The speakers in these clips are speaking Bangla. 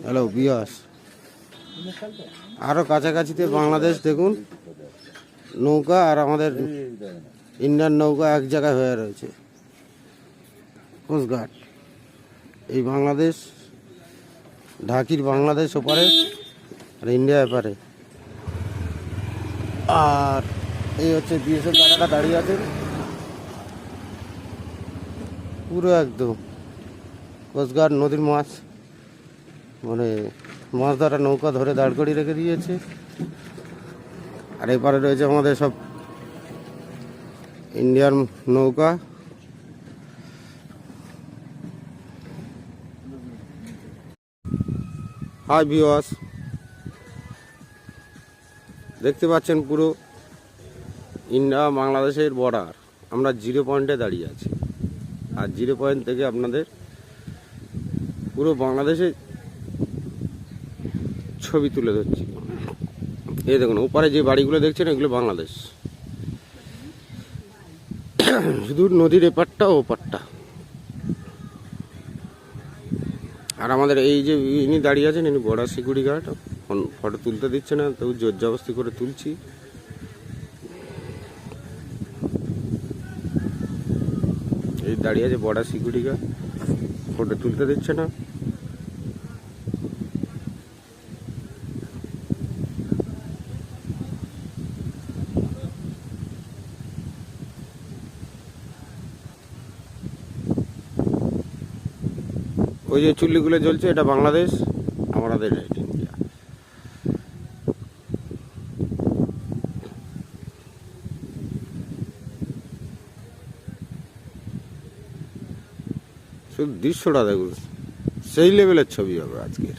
হ্যালো বিয়াস, আরও কাছাকাছিতে বাংলাদেশ দেখুন, নৌকা আর আমাদের ইন্ডিয়ান নৌকা এক জায়গায় হয়ে রয়েছে। কোস্টগার্ড এই বাংলাদেশ, ঢাকির বাংলাদেশ ওপারে আর ইন্ডিয়া এপারে। আর এই হচ্ছে বিএসএফ দাদাটা দাঁড়িয়ে আছেন, পুরো একদম কোস্টগার্ড নদীর মাছ, মানে মাছ ধরা নৌকা ধরে দাঁড় করিয়ে রেখে দিয়েছে। আর এপারে রয়েছে আমাদের সব ইন্ডিয়ান নৌকা। হাই ভিউয়ার্স, দেখতে পাচ্ছেন পুরো ইন্ডিয়া বাংলাদেশের বর্ডার। আমরা 0 পয়েন্টে দাঁড়িয়ে আছি, আর 0 পয়েন্ট থেকে আপনাদের পুরো বাংলাদেশে ছবি তুলে ধরছি। এই দেখুন ওপারে যে বাড়িগুলো দেখছেন এগুলো বাংলাদেশ, শুধু নদীর এপারটা ওপারটা। আর আমাদের এই যে ইনি দাঁড়িয়ে আছেন, ইনি বর্ডার সিকিউরিটি গার্ড। ফটো তুলতে দিচ্ছে না, তবু জোর জবরদস্তি করে তুলছি। এই দাঁড়িয়ে আছে বর্ডার সিকিউরিটি গার্ড, ফটো তুলতে দিচ্ছে না। ওই যে চুল্লিগুলো জ্বলছে, এটা বাংলাদেশ, আমাদের ইন্ডিয়া। শুধু দৃশ্যটা দেখুন, সেই লেভেলের ছবি হবে আজকের।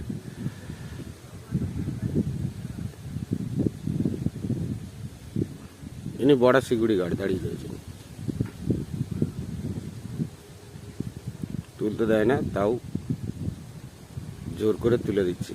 ইনি বর্ডার সিকিউরিটি গার্ড দাঁড়িয়ে রয়েছেন, তুলতে দেয় না, তাও জোর করে তুলে দিচ্ছি।